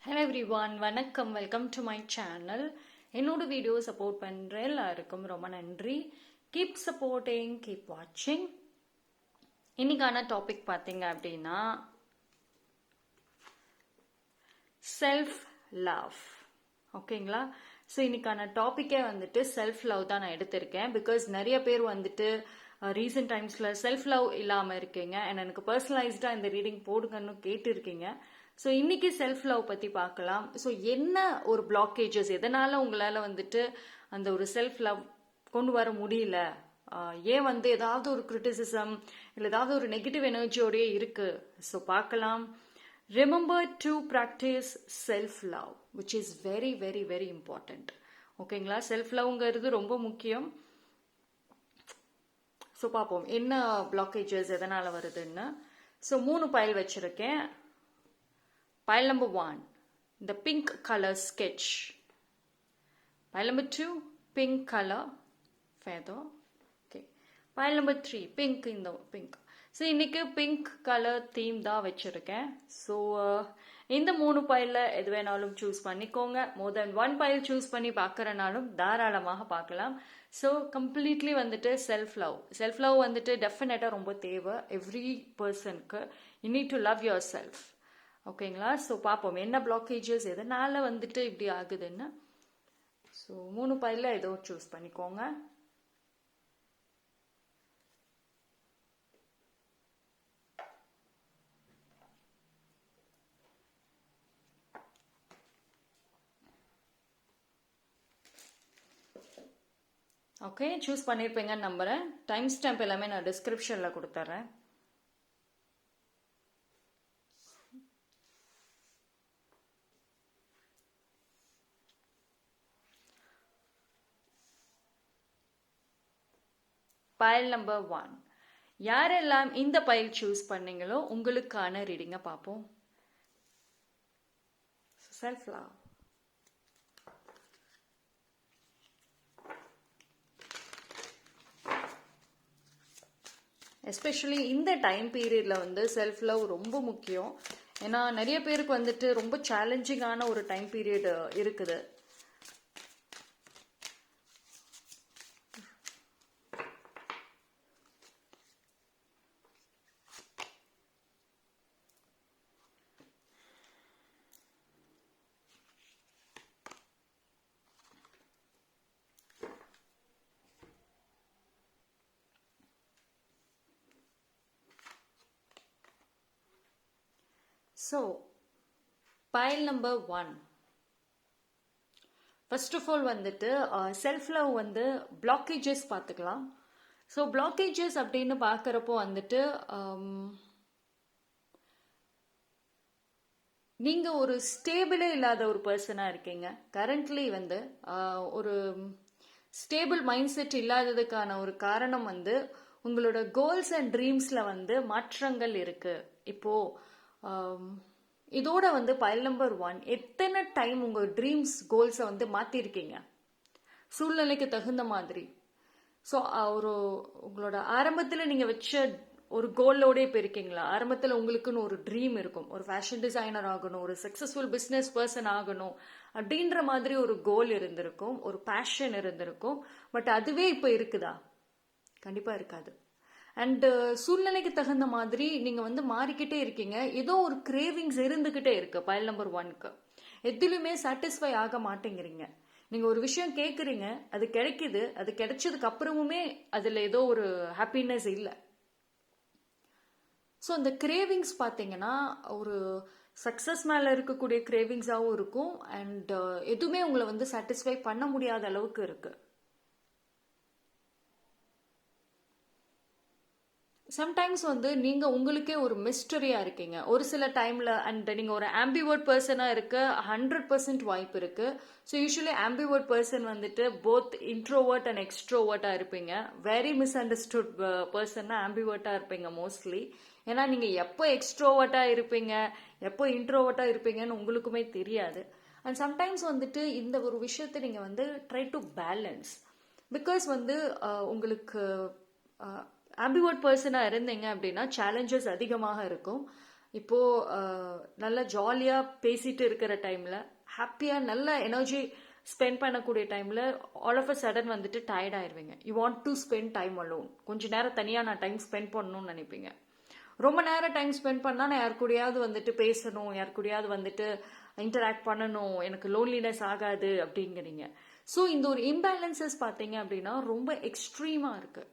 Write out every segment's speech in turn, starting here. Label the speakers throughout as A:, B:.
A: Hello everyone, வணக்கம். Welcome to my channel. என்னோட video support பண்ணுற எல்லாருக்கும் ரொம்ப நன்றி. கீப் சப்போர்ட்டிங், கீப் வாட்சிங். இன்னைக்கான டாபிக் பார்த்தீங்க அப்படின்னா செல்ஃப் லவ். ஓகேங்களா? ஸோ இன்னைக்கான டாப்பிக்கே வந்துட்டு செல்ஃப் லவ் தான் நான் எடுத்திருக்கேன். பிகாஸ் நிறைய பேர் வந்துட்டு ரீசெண்ட் டைம்ஸில் செல்ஃப் லவ் இல்லாமல் இருக்கீங்க அண்ட் எனக்கு பர்சனலைஸ்டாக இந்த ரீடிங் போடுங்கன்னு கேட்டிருக்கீங்க. ஸோ இன்னைக்கு செல்ஃப் லவ் பற்றி பார்க்கலாம். ஸோ என்ன ஒரு பிளாக்கேஜஸ், எதனால உங்களால் வந்துட்டு அந்த ஒரு செல்ஃப் லவ் கொண்டு வர முடியல, ஏன் வந்து ஏதாவது ஒரு கிரிட்டிசிசம் இல்லை ஏதாவது ஒரு நெகட்டிவ் எனர்ஜியோடய இருக்கு. ஸோ பார்க்கலாம். Remember to practice self love which is very very very important. ஓகேங்களா? செல்ஃப் லவ்ங்கிறது ரொம்ப முக்கியம். ஸோ பார்ப்போம் என்ன பிளாக்கேஜஸ் எதனால் வருதுன்னு. ஸோ 3 பைல் வச்சுருக்கேன். Pile number 1, the pink color sketch. Pile number 2, pink color feather. Okay. Pile number 3, pink in the pink. So, இன்னைக்கு pink color theme தான் வச்சிருக்கேன். So, இந்த 3 பைலில் எது வேணாலும் சூஸ் பண்ணிக்கோங்க. மோர் தென் 1 பைல் சூஸ் பண்ணி பார்க்குறனாலும் தாராளமாக பார்க்கலாம். ஸோ கம்ப்ளீட்லி வந்துட்டு செல்ஃப் லவ் வந்துட்டு டெஃபினட்டாக ரொம்ப தேவை எவ்ரி பர்சனுக்கு. You need to love your self. ஓகேங்களா? ஸோ பார்ப்போம் என்ன பிளாக்கேஜஸ் எதனால வந்துட்டு இப்படி ஆகுதுன்னு. ஸோ 3 பைலில் ஏதோ சூஸ் பண்ணிக்கோங்க. ஓகே, சூஸ் பண்ணியிருப்பீங்கன்னு நம்புகிறேன். டைம் ஸ்டாம்ப் எல்லாமே நான் டிஸ்கிரிப்ஷனில் கொடுத்துட்றேன். File number 1. யாரெல்லாம் இந்த பைல் சூஸ் பண்ணீங்களோ உங்களுக்கான ரீடிங்கை பார்ப்போம். Self love. எஸ்பெஷலி இந்த டைம் பீரியடில் வந்து செல்ஃப் லவ் ரொம்ப முக்கியம். ஏன்னா நிறைய பேருக்கு வந்துட்டு ரொம்ப சேலஞ்சிங்கான ஒரு டைம் பீரியட் இருக்குது. So pile number 1. First of all வந்துட்டு செல்ஃப் லவ் வந்து பிளாக்கேஜஸ் பார்த்துக்கலாம். ஸோ பிளாக்கேஜஸ் அப்படின்னு பார்க்குறப்போ வந்துட்டு நீங்கள் ஒரு ஸ்டேபிளே இல்லாத ஒரு பர்சனாக இருக்கீங்க. கரண்ட்லி வந்து ஒரு ஸ்டேபிள் மைண்ட் செட் இல்லாததுக்கான ஒரு காரணம் வந்து உங்களோட கோல்ஸ் அண்ட் ட்ரீம்ஸில் வந்து மாற்றங்கள் இருக்குது. இப்போது இதோட வந்து பைல் நம்பர் 1, எத்தனை டைம் உங்கள் ட்ரீம்ஸ் கோல்ஸை வந்து மாற்றிருக்கீங்க சூழ்நிலைக்கு தகுந்த மாதிரி. ஸோ உங்களோட ஆரம்பத்தில் நீங்கள் வச்ச ஒரு கோலோடே போயிருக்கீங்களா? ஆரம்பத்தில் உங்களுக்குன்னு ஒரு ட்ரீம் இருக்கும், ஒரு ஃபேஷன் டிசைனர் ஆகணும், ஒரு சக்ஸஸ்ஃபுல் பிஸ்னஸ் பர்சன் ஆகணும் அப்படின்ற மாதிரி ஒரு கோல் இருந்திருக்கும், ஒரு பேஷன் இருந்திருக்கும். பட் அதுவே இப்போ இருக்குதா? கண்டிப்பாக இருக்காது. அண்டு சூழ்நிலைக்கு தகுந்த மாதிரி நீங்கள் வந்து மாறிக்கிட்டே இருக்கீங்க. ஏதோ ஒரு கிரேவிங்ஸ் இருந்துக்கிட்டே இருக்கு. பைல் நம்பர் 1க்கு எதுலையுமே சாட்டிஸ்ஃபை ஆக மாட்டேங்கிறீங்க. நீங்கள் ஒரு விஷயம் கேட்குறீங்க, அது கிடைக்குது, அது கிடைச்சதுக்கு அப்புறமுமே அதில் ஏதோ ஒரு ஹாப்பினஸ் இல்லை. ஸோ அந்த கிரேவிங்ஸ் பார்த்தீங்கன்னா ஒரு சக்ஸஸ் மேலே இருக்கக்கூடிய கிரேவிங்ஸாகவும் இருக்கும் அண்ட் எதுவுமே உங்களை வந்து சாட்டிஸ்ஃபை பண்ண முடியாத அளவுக்கு இருக்குது. சம்டைம்ஸ் வந்து நீங்கள் உங்களுக்கே ஒரு மிஸ்டரியாக இருக்கீங்க ஒரு சில டைமில். அண்ட் நீங்கள் ஒரு ஆம்பிவர்ட் பர்சனாக இருக்க 100% வாய்ப்பு இருக்குது. ஸோ யூஸ்வலி ஆம்பிவர்ட் பர்சன் வந்துட்டு போத் இன்ட்ரோவர்ட் அண்ட் எக்ஸ்ட்ரோவர்ட்டாக இருப்பீங்க. வெரி மிஸ் அண்டர்ஸ்டுட் பர்சன்னா ஆம்பிவர்ட்டாக இருப்பீங்க மோஸ்ட்லி. ஏன்னா நீங்கள் எப்போ எக்ஸ்ட்ரோவர்ட்டாக இருப்பீங்க எப்போ இன்ட்ரோவர்ட்டாக இருப்பீங்கன்னு உங்களுக்குமே தெரியாது. அண்ட் சம்டைம்ஸ் வந்துட்டு இந்த ஒரு விஷயத்தை நீங்கள் வந்து ட்ரை டு பேலன்ஸ். பிகாஸ் வந்து உங்களுக்கு ஆம்பிவர்ட் பர்சனாக இருந்தீங்க அப்படின்னா சேலஞ்சஸ் அதிகமாக இருக்கும். நல்லா ஜாலியாக பேசிட்டு இருக்கிற டைமில் ஹாப்பியாக நல்ல எனர்ஜி ஸ்பெண்ட் பண்ணக்கூடிய டைமில் ஆல் ஆஃப் அ சடன் வந்துட்டு டயர்ட் ஆயிடுவீங்க. You want to spend time alone. கொஞ்சம் நேரம் தனியாக நான் டைம் ஸ்பெண்ட் பண்ணணும்னு நினைப்பீங்க. ரொம்ப நேரம் டைம் ஸ்பெண்ட் பண்ணால் நான் யார் கூடயாவது வந்துட்டு பேசணும், யார் கூடயாவது வந்துட்டு இன்டராக்ட் பண்ணணும், எனக்கு லோன்லினஸ் ஆகாது அப்படிங்கிறீங்க. ஸோ இந்த ஒரு இம்பேலன்சஸ் பார்த்தீங்க அப்படின்னா ரொம்ப எக்ஸ்ட்ரீமாக இருக்குது.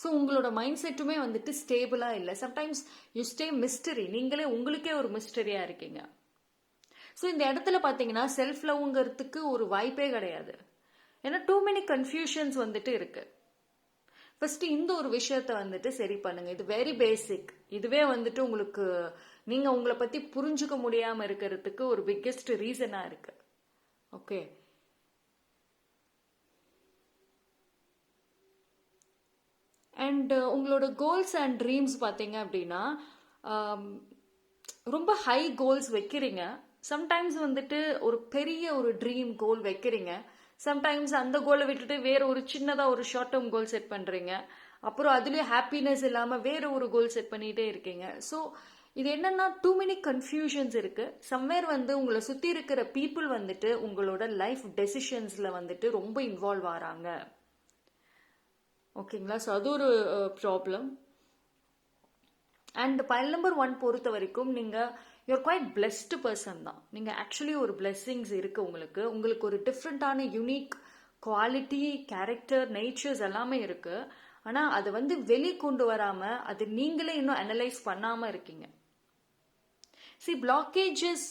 A: ஸோ உங்களோட மைண்ட் செட்டுமே வந்துட்டு ஸ்டேபிளாக இல்லை. Sometimes you stay mystery. நீங்களே உங்களுக்கே ஒரு மிஸ்டரியாக இருக்கீங்க. ஸோ இந்த இடத்துல பார்த்தீங்கன்னா செல்ஃப் லவ்ங்கிறதுக்கு ஒரு வாய்ப்பே கிடையாது. ஏன்னா டூ மெனி கன்ஃபியூஷன்ஸ் வந்துட்டு இருக்கு. ஃபர்ஸ்ட் இந்த ஒரு விஷயத்த வந்துட்டு சரி பண்ணுங்க. இது வெரி பேசிக். இதுவே வந்துட்டு உங்களுக்கு நீங்க உங்களை பத்தி புரிஞ்சுக்க முடியாம இருக்கிறதுக்கு ஒரு பிக்கெஸ்ட் ரீசனா இருக்கு. ஓகே, அண்ட் உங்களோட கோல்ஸ் அண்ட் ட்ரீம்ஸ் பார்த்தீங்க அப்படின்னா ரொம்ப ஹை கோல்ஸ் வைக்கிறீங்க. சம்டைம்ஸ் வந்துட்டு ஒரு பெரிய ஒரு ட்ரீம் கோல் வைக்கிறீங்க. சம்டைம்ஸ் அந்த கோலை விட்டுட்டு வேற ஒரு சின்னதாக ஒரு ஷார்ட் டேர்ம் கோல் செட் பண்ணுறீங்க. அப்புறம் அதுலேயும் ஹாப்பினஸ் இல்லாமல் வேற ஒரு கோல் செட் பண்ணிகிட்டே இருக்கீங்க. ஸோ இது என்னன்னா டூ மெனி கன்ஃபியூஷன்ஸ் இருக்கு. சம்வேர் வந்து உங்களை சுற்றி இருக்கிற பீப்புள் வந்துட்டு உங்களோட லைஃப் டெசிஷன்ஸில் வந்துட்டு ரொம்ப இன்வால்வ் ஆகிறாங்க. ஓகேங்களா? ஸோ அது ஒரு ப்ராப்ளம். அண்ட் பைல் நம்பர் 1 பொறுத்த வரைக்கும் நீங்கள் யூஆர் குவைட் பிளெஸ்டு பர்சன் தான். நீங்கள் ஆக்சுவலி ஒரு பிளெஸ்ஸிங்ஸ் இருக்குது உங்களுக்கு. உங்களுக்கு ஒரு டிஃப்ரெண்ட்டான யூனிக் குவாலிட்டி, கேரக்டர், நேச்சர்ஸ் எல்லாமே இருக்குது. ஆனால் அதை வந்து வெளியே கொண்டு வராமல் அது நீங்களே இன்னும் அனலைஸ் பண்ணாமல் இருக்கீங்க. பிளாக்கேஜஸ்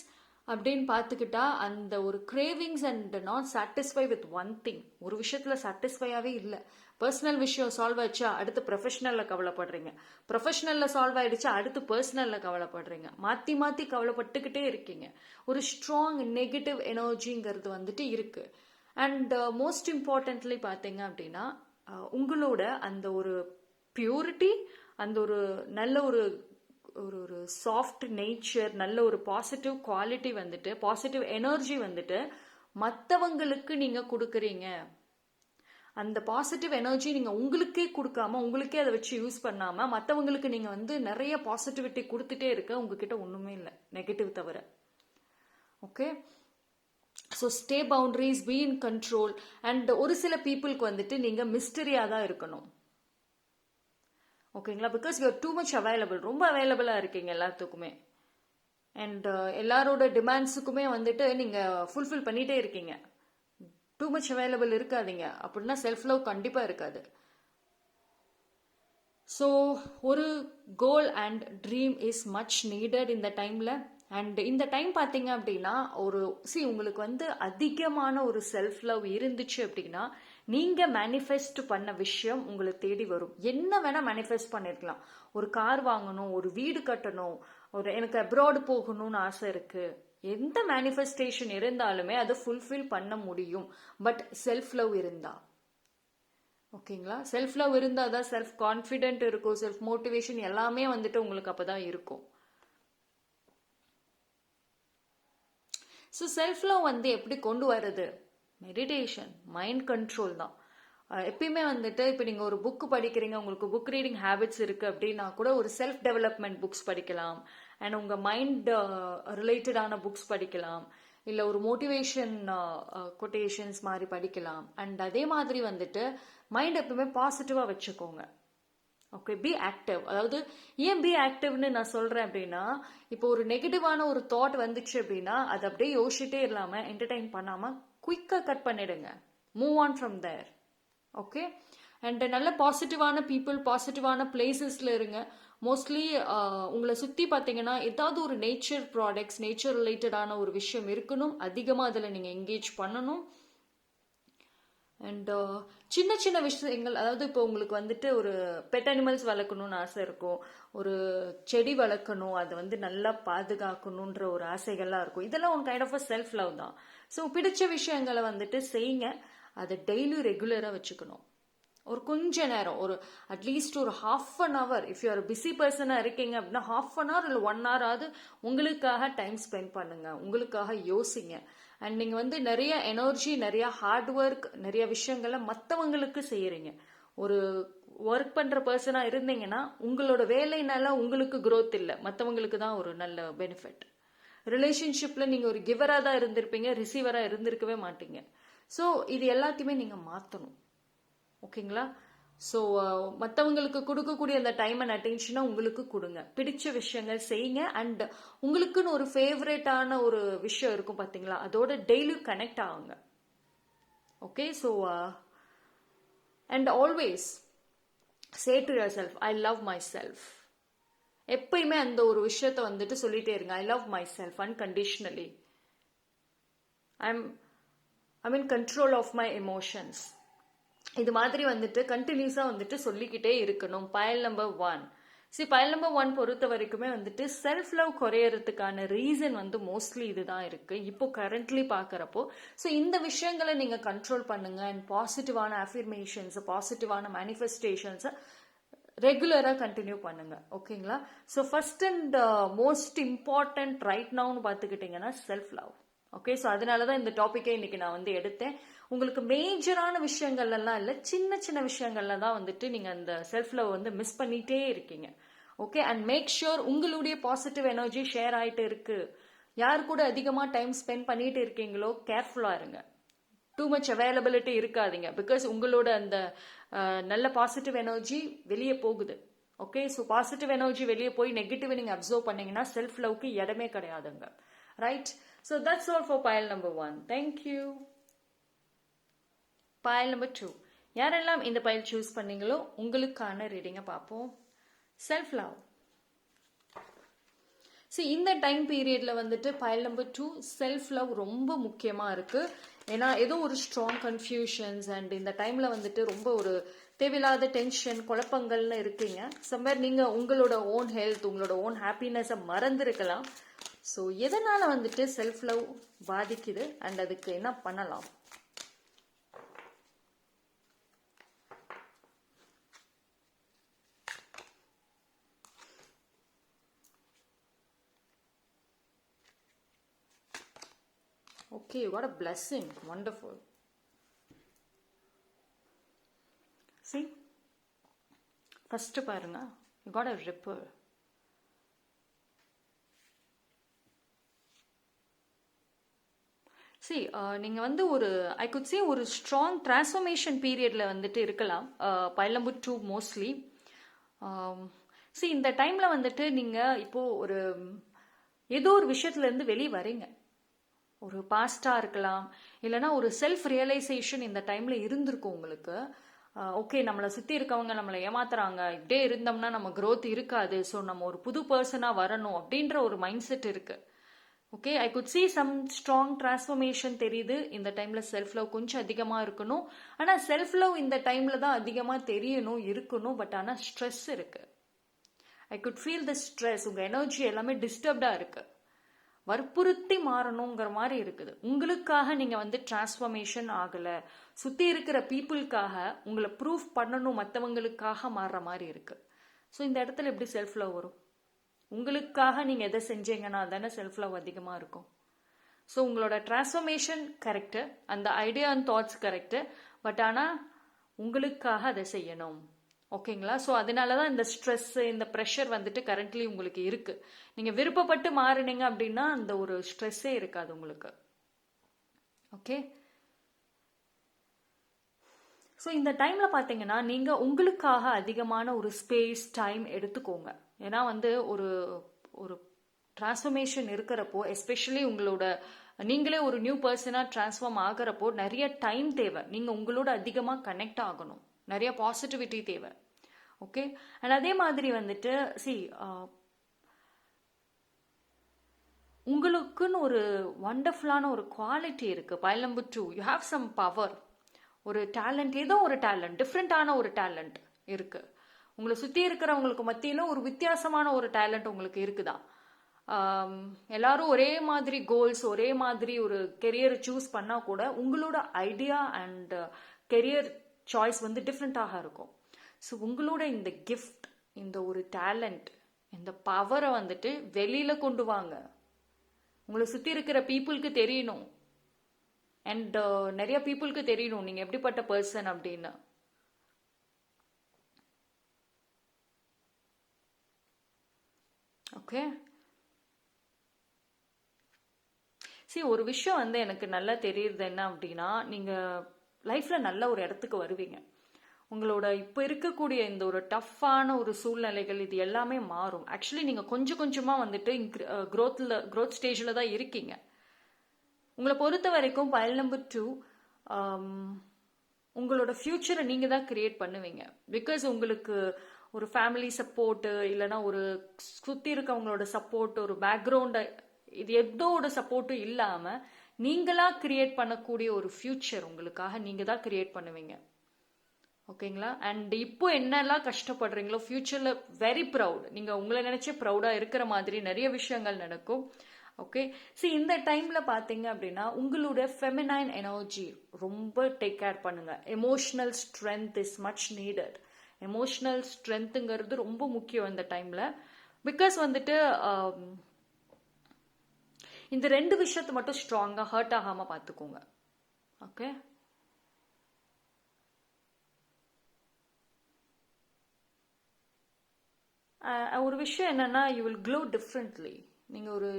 A: அப்படின்னு பார்த்துக்கிட்டா அந்த ஒரு cravings and not satisfy with one thing. ஒரு விஷயத்தில் சாட்டிஸ்ஃபையாகவே இல்லை. பர்சனல் விஷயம் சால்வ் ஆயிடுச்சா அடுத்து ப்ரொஃபஷனலில் கவலைப்படுறீங்க. ப்ரொஃபஷனலில் சால்வ் ஆயிடுச்சா அடுத்து பர்சனலில் கவலைப்படுறீங்க. மாற்றி மாற்றி கவலைப்பட்டுக்கிட்டே இருக்கீங்க. ஒரு ஸ்ட்ராங் நெகட்டிவ் எனர்ஜிங்கிறது வந்துட்டு இருக்கு. அண்ட் மோஸ்ட் இம்பார்ட்டன்ட்லி பார்த்தீங்க அப்படின்னா உங்களோட அந்த ஒரு பியூரிட்டி, அந்த ஒரு நல்ல ஒரு ஒரு சாஃப்ட் நேச்சர், நல்ல ஒரு பாசிட்டிவ் குவாலிட்டி வந்துட்டு, பாசிட்டிவ் எனர்ஜி வந்துட்டு மற்றவங்களுக்கு நீங்க கொடுக்குறீங்க. அந்த பாசிட்டிவ் எனர்ஜி நீங்க உங்களுக்கே கொடுக்காம, உங்களுக்கே அதை வச்சு யூஸ் பண்ணாம மற்றவங்களுக்கு நீங்க வந்து நிறைய பாசிட்டிவிட்டி கொடுத்துட்டே இருக்க. உங்ககிட்ட ஒண்ணுமே இல்லை நெகட்டிவ் தவிர. Okay, so stay boundaries, be in control. And ஒரு சில பீப்புளுக்கு வந்துட்டு நீங்க மிஸ்டரியா தான் இருக்கணும். ஓகேங்களா? Because you're too much available. ரொம்ப அவைலபிளாக இருக்கீங்க எல்லாத்துக்குமே. அண்ட் எல்லாரோட டிமாண்ட்ஸுக்குமே வந்துட்டு நீங்கள் ஃபுல்ஃபில் பண்ணிகிட்டே இருக்கீங்க. டூ மச் அவைலபிள் இருக்காதீங்க. அப்படின்னா செல்ஃப் லவ் கண்டிப்பாக இருக்காது. ஸோ ஒரு goal and dream is much needed இந்த டைமில். அண்ட் இந்த டைம் பார்த்தீங்க அப்படின்னா உங்களுக்கு வந்து அதிகமான ஒரு செல்ஃப் லவ் இருந்துச்சு அப்படின்னா நீங்கள் மேனிஃபெஸ்ட் பண்ண விஷயம் உங்களை தேடி வரும். என்ன வேணால் மேனிஃபெஸ்ட் பண்ணிருக்கலாம். ஒரு கார் வாங்கணும், ஒரு வீடு கட்டணும், எனக்கு அப்ராடு போகணும்னு ஆசை இருக்குது. எந்த மேனிஃபெஸ்டேஷன் இருந்தாலுமே அதை ஃபுல்ஃபில் பண்ண முடியும். பட் செல்ஃப் லவ் இருந்தா, ஓகேங்களா? செல்ஃப் லவ் இருந்தால் தான் செல்ஃப் கான்ஃபிடென்ட் இருக்கும், செல்ஃப் மோட்டிவேஷன் எல்லாமே வந்துட்டு உங்களுக்கு அப்போ தான் இருக்கும். ஸோ செல்ஃப் லவ் வந்து எப்படி கொண்டு வர்றது? மெடிடேஷன், மைண்ட் கண்ட்ரோல் தான். எப்பயுமே வந்துட்டு இப்போ நீங்கள் ஒரு புக்கு படிக்கிறீங்க, உங்களுக்கு புக் ரீடிங் ஹேபிட்ஸ் இருக்குது அப்படின்னா கூட ஒரு செல்ஃப் டெவலப்மெண்ட் புக்ஸ் படிக்கலாம். அண்ட் உங்கள் மைண்ட் ரிலேட்டடான புக்ஸ் படிக்கலாம். இல்லை ஒரு மோட்டிவேஷன் கொட்டேஷன்ஸ் மாதிரி படிக்கலாம். அண்ட் அதே மாதிரி வந்துட்டு மைண்ட் எப்பவுமே பாசிட்டிவாக வச்சுக்கோங்க. Okay, be active. அதாவது ஏன் பி ஆக்டிவ்னு நான் சொல்கிறேன் அப்படின்னா, இப்போ ஒரு நெகட்டிவான ஒரு தாட் வந்துச்சு அப்படின்னா அது அப்படியே யோசிச்சுட்டே இல்லாமல் என்டர்டைன் பண்ணாமல் குயிக்காக கட் பண்ணிடுங்க. Move on from there. Okay, and நல்ல பாசிட்டிவான பீப்புள், பாசிட்டிவான பிளேசஸில் இருங்க. மோஸ்ட்லி உங்களை சுற்றி பார்த்தீங்கன்னா ஏதாவது ஒரு நேச்சர் ப்ராடக்ட்ஸ், நேச்சர் ரிலேட்டடான ஒரு விஷயம் இருக்கணும். அதிகமாக அதில் நீங்கள் என்கேஜ் பண்ணணும். அண்ட் சின்ன சின்ன விஷயங்கள், அதாவது இப்போ உங்களுக்கு வந்துட்டு ஒரு பெட் அனிமல்ஸ் வளர்க்கணும்னு ஆசை இருக்கும், ஒரு செடி வளர்க்கணும், அதை வந்து நல்லா பாதுகாக்கணுன்ற ஒரு ஆசைகள்லாம் இருக்கும். இதெல்லாம் ஒரு kind of a self love தான். ஸோ பிடிச்ச விஷயங்களை வந்துட்டு செய்யுங்க. அதை டெய்லி ரெகுலராக வச்சுக்கணும். ஒரு கொஞ்ச நேரம், ஒரு அட்லீஸ்ட் ஒரு ½ இஃப் யூ ஆர் பிஸி பர்சனாக இருக்கீங்க அப்படின்னா ½ இல்லை 1 hour ஆகுது உங்களுக்காக டைம் ஸ்பெண்ட் பண்ணுங்க, உங்களுக்காக யோசிங்க. அண்ட் நீங்கள் வந்து நிறைய எனர்ஜி, நிறைய ஹார்ட் ஒர்க், நிறைய விஷயங்களை மற்றவங்களுக்கு செய்கிறீங்க. ஒரு ஒர்க் பண்ற பர்சனா இருந்தீங்கன்னா உங்களோட வேலைனால உங்களுக்கு growth இல்லை, மற்றவங்களுக்கு தான் ஒரு நல்ல பெனிஃபிட். ரிலேஷன்ஷிப்ல நீங்க ஒரு கிவரா தான் இருந்திருப்பீங்க, ரிசீவரா இருந்திருக்கவே மாட்டீங்க. ஸோ இது எல்லாத்தையுமே நீங்க மாத்தணும். ஓகேங்களா? ஸோ மற்றவங்களுக்கு கொடுக்கக்கூடிய அந்த டைம் அண்ட் அட்டென்ஷனை உங்களுக்கு கொடுங்க. பிடிச்ச விஷயங்கள் செய்யுங்க. அண்ட் உங்களுக்குன்னு ஒரு ஃபேவரட்டான ஒரு விஷயம் இருக்கும் பார்த்தீங்களா, அதோட டெய்லி கனெக்ட் ஆகுங்க. Okay, so and always say to yourself, I love myself. எப்பயுமே அந்த ஒரு விஷயத்த வந்துட்டு சொல்லிட்டே இருங்க, I love myself unconditionally. I'm in control of my emotions. இது மாதிரி வந்துட்டு கண்டினியூஸா வந்துட்டு சொல்லிக்கிட்டே இருக்கணும். பயல் நம்பர் 1. பயல் நம்பர் 1 பொறுத்த வரைக்குமே வந்துட்டு செல்ஃப் லவ் குறையறதுக்கான ரீசன் வந்து மோஸ்ட்லி இதுதான் இருக்கு இப்போ கரண்ட்லி பாக்குறப்போ. ஸோ இந்த விஷயங்களை நீங்க கண்ட்ரோல் பண்ணுங்க. அண்ட் பாசிட்டிவான அஃபர்மேஷன்ஸ், பாசிட்டிவான மேனிஃபெஸ்டேஷன்ஸை ரெகுலரா கண்டினியூ பண்ணுங்க. ஓகேங்களா? So first and most important right நவுன்னு பார்த்துக்கிட்டீங்கன்னா செல்ஃப் லவ். ஓகே, ஸோ அதனாலதான் இந்த டாபிக்கை இன்னைக்கு நான் வந்து எடுத்தேன். உங்களுக்கு மேஜரான விஷயங்கள்ல எல்லாம் இல்லை, சின்ன சின்ன விஷயங்கள்ல தான் வந்துட்டு நீங்க அந்த செல்ஃப் லவ் வந்து மிஸ் பண்ணிட்டே இருக்கீங்க. ஓகே, அண்ட் மேக் ஷுர் உங்களுடைய பாசிட்டிவ் எனர்ஜி ஷேர் ஆயிட்டு இருக்கு. யார் கூட அதிகமா டைம் ஸ்பெண்ட் பண்ணிட்டு இருக்கீங்களோ கேர்ஃபுல்லா இருங்க. டூ மச் அவைலபிலிட்டி இருக்காதீங்க. பிகாஸ் உங்களோட அந்த நல்ல பாசிட்டிவ் எனர்ஜி வெளியே போகுது. ஓகே, ஸோ பாசிட்டிவ் எனர்ஜி வெளியே போய் நெகட்டிவ் நீங்க அப்சர்வ் பண்ணீங்கன்னா செல்ஃப் லவ்க்கு இடமே கிடையாதுங்க. Right? So that's all for பயல் நம்பர் 1. தேங்க்யூ. பயல் நம்பர் 2. யாரெல்லாம் இந்த பயல் சூஸ் பண்ணீங்களோ உங்களுக்கான ரீடிங்கை பார்ப்போம். Self love. இந்த டைம் பீரியட்ல வந்துட்டு பயல் நம்பர் 2 செல்ஃப் லவ் ரொம்ப முக்கியமா இருக்கு. ஏன்னா ஏதோ ஒரு ஸ்ட்ராங் கன்ஃபியூஷன்ஸ் அண்ட் இந்த டைம்ல வந்துட்டு ரொம்ப ஒரு தேவையில்லாத டென்ஷன், குழப்பங்கள்னு இருக்கீங்க. சம்வேர் நீங்க உங்களோட ஓன் ஹெல்த், உங்களோட ஓன் ஹாப்பினஸை மறந்துருக்கலாம். ஸோ எதனால வந்துட்டு செல்ஃப் லவ் பாதிக்குது அண்ட் அதுக்கு என்ன பண்ணலாம்? Okay, you got a blessing. Wonderful. See? First பாருங்க, you got a ripple. நீங்க வந்து ஒரு ஐ குட் சே ஒரு ஸ்ட்ராங் டிரான்ஸ்ஃபர்மேஷன் பீரியட்ல வந்துட்டு இருக்கலாம். பயல் நம்பர் 2 மோஸ்ட்லி. இந்த டைம்ல வந்துட்டு நீங்க இப்போ ஒரு ஏதோ ஒரு விஷயத்துல இருந்து வெளியே வரீங்க. ஒரு பாஸ்டா இருக்கலாம், இல்லைன்னா ஒரு செல்ஃப் ரியலைசேஷன் இந்த டைம்ல இருந்திருக்கும் உங்களுக்கு. ஓகே, நம்மளை சுத்தி இருக்கவங்க நம்மளை ஏமாத்துறாங்க, இப்படியே இருந்தோம்னா நம்ம growth இருக்காது, ஸோ நம்ம ஒரு புது பர்சனா வரணும் அப்படின்ற ஒரு மைண்ட் செட் இருக்கு. Okay, I could see some strong transformation தெரியுது. இந்த டைம்ல செல்ஃப் லவ் கொஞ்சம் அதிகமா இருக்கணும். ஆனா செல்ஃப் லவ் இந்த டைம்ல தான் அதிகமா தெரியணும், இருக்கணும். பட் ஆனா ஸ்ட்ரெஸ் இருக்கு. I could feel the stress. உங்க எனர்ஜி எல்லாமே டிஸ்டர்ப்டா இருக்கு. வற்புறுத்தி மாறணுங்கிற மாதிரி இருக்குது. உங்களுக்காக நீங்க வந்து டிரான்ஸ்ஃபர்மேஷன் ஆகல, சுத்தி இருக்கிற பீப்புளுக்காக உங்களை ப்ரூஃப் பண்ணணும், மற்றவங்களுக்காக மாறுற மாதிரி இருக்கு. ஸோ இந்த இடத்துல எப்படி செல்ஃப் லவ் வரும்? உங்களுக்காக நீங்க எதை செஞ்சீங்கன்னா தானே செல்ஃப் லவ் அதிகமா இருக்கும். ஸோ உங்களோட டிரான்ஸ்ஃபர்மேஷன் கரெக்டு, அந்த idea and thoughts correct. But ஆனா உங்களுக்காக அதை செய்யணும். ஓகேங்களா? ஸோ அதனால தான் இந்த ஸ்ட்ரெஸ், இந்த ப்ரெஷர் வந்துட்டு கரண்ட்லி உங்களுக்கு இருக்கு. நீங்க விருப்பப்பட்டு மாறினீங்க அப்படின்னா அந்த ஒரு ஸ்ட்ரெஸ்ஸே இருக்காது உங்களுக்கு. ஓகே, ஸோ இந்த டைம்ல பார்த்தீங்கன்னா நீங்க உங்களுக்காக அதிகமான ஒரு ஸ்பேஸ், டைம் எடுத்துக்கோங்க. ஏன்னா வந்து ஒரு ஒரு டிரான்ஸ்ஃபர்மேஷன் இருக்கிறப்போ, எஸ்பெஷலி உங்களோட நீங்களே ஒரு நியூ பர்சனா டிரான்ஸ்ஃபார்ம் ஆகிறப்போ நிறைய டைம் தேவை. நீங்க உங்களோட அதிகமா கனெக்ட் ஆகணும், நிறைய பாசிட்டிவிட்டி தேவை. ஓகே, அண்ட் அதே மாதிரி வந்துட்டு உங்களுக்குன்னு ஒரு வண்டர்ஃபுல்லான ஒரு குவாலிட்டி இருக்கு. Pile number 2, you have some power, ஒரு டேலண்ட், ஏதோ ஒரு டேலண்ட், டிஃப்ரெண்டான ஒரு டேலண்ட் இருக்கு. உங்களை சுத்தி இருக்கிறவங்களுக்கு மத்தியில ஒரு வித்தியாசமான ஒரு டேலண்ட் உங்களுக்கு இருக்குதா? எல்லாரும் ஒரே மாதிரி கோல்ஸ், ஒரே மாதிரி ஒரு கெரியர் சூஸ் பண்ணா கூட உங்களோட ஐடியா அண்ட் கெரியர் சாய்ஸ் வந்து டிஃப்ரெண்டாக இருக்கும். ஸோ உங்களோட இந்த கிஃப்ட், இந்த ஒரு டேலண்ட், இந்த பவரை வந்துட்டு வெளியில கொண்டு வாங்க. உங்களை சுத்தி இருக்கிற பீப்புளுக்கு தெரியணும். அண்ட் நிறைய பீப்புளுக்கு தெரியணும் நீங்க எப்படிப்பட்ட பர்சன் அப்படின்னு. ஓகே. ஒரு விஷயம் வந்து எனக்கு நல்லா தெரியுது என்ன அப்படின்னா, நீங்கள் லைஃப்பில் நல்ல ஒரு இடத்துக்கு வருவீங்க. உங்களோட இப்போ இருக்கக்கூடிய இந்த ஒரு டஃப்பான ஒரு சூழ்நிலைகள் இது எல்லாமே மாறும். ஆக்சுவலி நீங்கள் கொஞ்சம் கொஞ்சமாக வந்துட்டு க்ரோத் ஸ்டேஜில் தான் இருக்கீங்க. உங்களை பொறுத்த வரைக்கும் பைல் நம்பர் 2, உங்களோட ஃப்யூச்சரை நீங்கள் தான் கிரியேட் பண்ணுவீங்க. பிகாஸ் உங்களுக்கு ஒரு ஃபேமிலி சப்போர்ட்டு இல்லைன்னா ஒரு சுற்றி இருக்கவங்களோட சப்போர்ட், ஒரு பேக்ரவுண்டை, இது எதோட சப்போர்ட்டும் இல்லாமல் நீங்களாக கிரியேட் பண்ணக்கூடிய ஒரு ஃப்யூச்சர் உங்களுக்காக நீங்கள் தான் கிரியேட் பண்ணுவீங்க. ஓகேங்களா? அண்ட் இப்போ என்னெல்லாம் கஷ்டப்படுறீங்களோ ஃப்யூச்சரில் வெரி ப்ரவுட், நீங்கள் உங்களை நினச்சி ப்ரௌடாக இருக்கிற மாதிரி நிறைய விஷயங்கள் நடக்கும். ஓகே. இந்த டைமில் பார்த்தீங்க அப்படின்னா உங்களோட ஃபெமினைன் எனர்ஜி ரொம்ப டேக் கேர் பண்ணுங்க. Emotional strength is much needed. Emotional ஸ்ட்ரென்த்துங்கிறது ரொம்ப முக்கியம் இந்த டைமில். பிகாஸ் வந்துட்டு இந்த 2 விஷயத்தை மட்டும் ஸ்ட்ராங்காக ஹர்ட் ஆகாமல் பார்த்துக்கோங்க. ஓகே. ஒரு விஷயம் என்னன்னா, யூ வில் க்ளோ டிஃப்ரெண்ட்லி. நீங்கள் ஒரு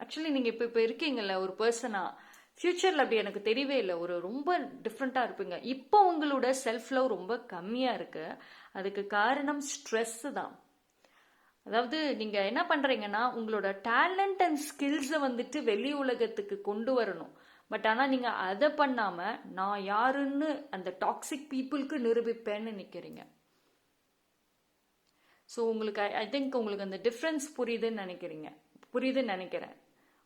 A: ஆக்சுவலி நீங்கள் இப்போ இருக்கீங்கல்ல ஒரு பர்சனாக, ஃப்யூச்சரில் அப்படி எனக்கு தெரியவே இல்லை. ஒரு ரொம்ப டிஃப்ரெண்ட்டாக இருப்பீங்க. இப்போ உங்களோட செல்ஃப் லவ் ரொம்ப கம்மியாக இருக்குது. அதுக்கு காரணம் ஸ்ட்ரெஸ்ஸு தான். அதாவது நீங்கள் என்ன பண்ணுறீங்கன்னா, உங்களோட டேலண்ட் அண்ட் ஸ்கில்ஸை வந்துட்டு வெளி உலகத்துக்கு கொண்டு வரணும். பட் ஆனால் நீங்கள் அதை பண்ணாமல் நான் யாருன்னு அந்த டாக்ஸிக் பீப்புளுக்கு நிரூபிப்பேன்னு நிற்கிறீங்க. உங்களுக்கு ஐ திங்க் உங்களுக்கு அந்த டிஃப்ரென்ஸ் புரியுதுன்னு நினைக்கிறேன்.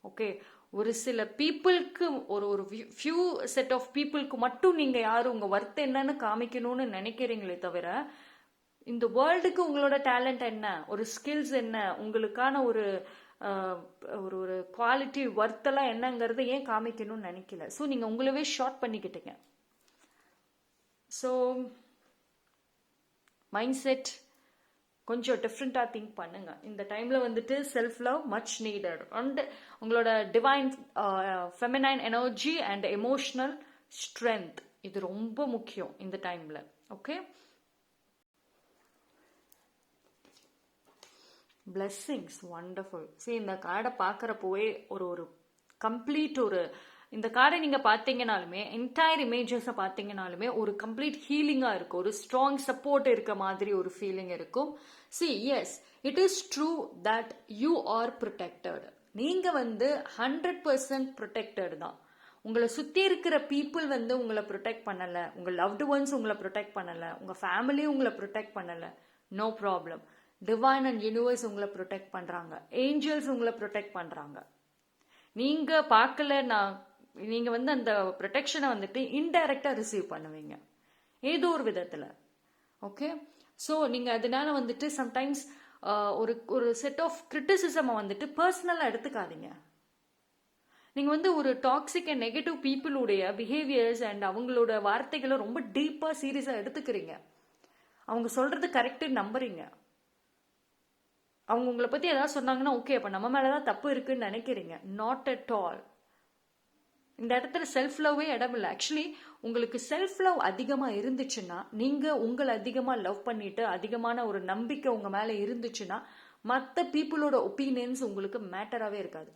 A: ஓகே. ஒரு சில பீப்புளுக்கு ஒரு ஃபியூ செட் ஆஃப் பீப்புளுக்கு மட்டும் நீங்கள் யார் உங்கள் ஒர்த் என்னன்னு காமிக்கணும்னு நினைக்கிறீங்களே தவிர, இந்த வேர்ல்டுக்கு உங்களோட டேலண்ட் என்ன, ஒரு ஸ்கில்ஸ் என்ன, உங்களுக்கான ஒரு ஒரு குவாலிட்டி ஒர்த்தெல்லாம் என்னங்கிறத ஏன் காமிக்கணும்னு நினைக்கல. நீங்கள் உங்களவே ஷார்ட் பண்ணிக்கிட்டீங்க. மைண்ட் செட் கொஞ்சம் டிஃப்ரெண்ட்டாக திங்க் பண்ணுங்க. இந்த டைமில் வந்துட்டு self love much needed. And உங்களோட divine feminine energy and emotional strength இது ரொம்ப முக்கியம் இந்த டைமில். ஓகே. Blessings wonderful. இந்த கார்டை பார்க்குறப்போவே ஒரு கம்ப்ளீட் இந்த கார்டை நீங்கள் பார்த்தீங்கனாலுமே, என்டையர் இமேஜஸை பார்த்தீங்கனாலுமே ஒரு கம்ப்ளீட் ஹீலிங்காக இருக்கும். ஒரு ஸ்ட்ராங் சப்போர்ட் இருக்க மாதிரி ஒரு ஃபீலிங் இருக்கும். Yes, it is true that you are protected. நீங்கள் 100% ப்ரொடெக்டட் தான். உங்களை சுற்றி இருக்கிற பீப்புள் உங்களை ப்ரொடெக்ட் பண்ணலை, உங்கள் லவ்டு ஒன்ஸ் உங்களை ப்ரொடெக்ட் பண்ணலை, உங்கள் ஃபேமிலி உங்களை ப்ரொடெக்ட் பண்ணலை. No problem. Divine and universe உங்களை ப்ரொடெக்ட் பண்ணுறாங்க. ஏஞ்சல்ஸ் உங்களை ப்ரொடெக்ட் பண்ணுறாங்க. நீங்கள் பார்க்கல, நீங்கள் அந்த ப்ரொடெக்ஷனை இன்டைரக்டாக ரிசீவ் பண்ணுவீங்க ஏதோ ஒரு விதத்தில். ஓகே. நீங்கள் அதனால சம்டைம்ஸ் ஒரு செட் ஆஃப் கிரிட்டிசிசமை பர்சனலாக எடுத்துக்காதீங்க. நீங்கள் ஒரு டாக்ஸிக் அண்ட் நெகட்டிவ் பீப்புளுடைய பிஹேவியர்ஸ் அண்ட் அவங்களோட வார்த்தைகளை ரொம்ப டீப்பாக சீரியஸாக எடுத்துக்கிறீங்க. அவங்க சொல்கிறது கரெக்டுன்னு நம்புறீங்க. அவங்க உங்களை பற்றி ஏதாவது சொன்னாங்கன்னா ஓகே அப்போ நம்ம மேலே தான் தப்பு இருக்குன்னு நினைக்கிறீங்க. Not at all. இந்த இடத்துல செல்ஃப் லவ்வே இடம் இல்லை. ஆக்சுவலி உங்களுக்கு செல்ஃப் லவ் அதிகமாக இருந்துச்சுன்னா, நீங்கள் உங்களை அதிகமாக லவ் பண்ணிட்டு அதிகமான ஒரு நம்பிக்கை உங்கள் மேலே இருந்துச்சுன்னா, மற்ற பீப்புளோட ஒப்பீனியன்ஸ் உங்களுக்கு மேட்டராகவே இருக்காது.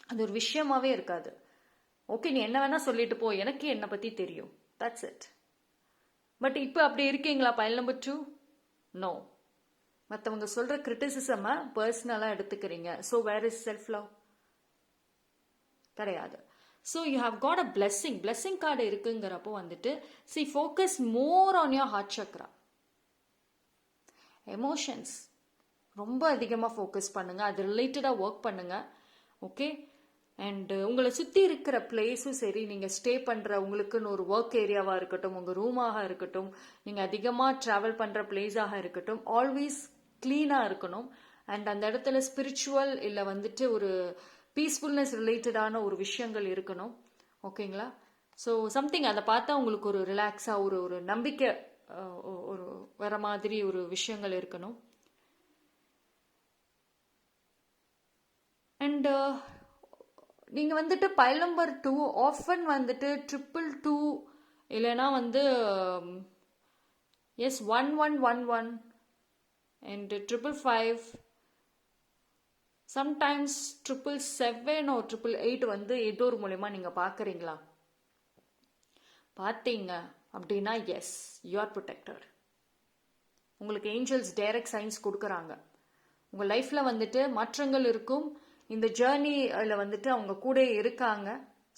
A: அது ஒரு விஷயமாவே இருக்காது. ஓகே, நீ என்ன வேணா சொல்லிட்டு போ, எனக்கு என்னை பற்றி தெரியும், தட்ஸ் இட். பட் இப்போ அப்படி இருக்கீங்களா பைல் நம்பர் 2? நோ. மற்றவங்க சொல்கிற கிரிட்டிசிசமை பர்சனலாக எடுத்துக்கிறீங்க. Where is self love? கிடையாது. You have got a blessing card இருக்குங்கிறப்போ focus more on your heart chakra. Emotions ரொம்ப அதிகமாக ஃபோக்கஸ் பண்ணுங்க, அது ரிலேட்டடாக ஒர்க் பண்ணுங்க. ஓகே. அண்ட் உங்களை சுற்றி இருக்கிற பிளேஸும் சரி, நீங்கள் ஸ்டே பண்ணுற உங்களுக்குன்னு ஒரு ஒர்க் ஏரியாவாக இருக்கட்டும், உங்கள் ரூமாக இருக்கட்டும், நீங்கள் அதிகமாக ட்ராவல் பண்ணுற பிளேஸாக இருக்கட்டும், ஆல்வேஸ் க்ளீனாக இருக்கணும். அண்ட் அந்த இடத்துல ஸ்பிரிச்சுவல் இல்லை ஒரு பீஸ்ஃபுல்னஸ் ரிலேட்டடான ஒரு விஷயங்கள் இருக்கணும். ஓகேங்களா? சம்திங் அதை பார்த்தா உங்களுக்கு ஒரு ரிலாக்ஸாக ஒரு நம்பிக்கை ஒரு வர மாதிரி ஒரு விஷயங்கள் இருக்கணும். அண்ட் நீங்கள் பைல் நம்பர் 2 ஆஃபன் 222 இல்லைன்னா 1111 and 555 சம்டைம்ஸ் 777 or 888 வந்து ஏதோ ஒரு மூலயமா நீங்கள் பார்க்குறீங்களா? பார்த்தீங்க அப்படின்னா எஸ், யூ ஆர் ப்ரொடெக்டட். உங்களுக்கு ஏஞ்சல்ஸ் டைரக்ட் சைன்ஸ் கொடுக்குறாங்க. உங்கள் லைஃப்பில் வந்துட்டு மாற்றங்கள் இருக்கும். இந்த ஜேர்னியில் வந்துட்டு அவங்க கூட இருக்காங்க.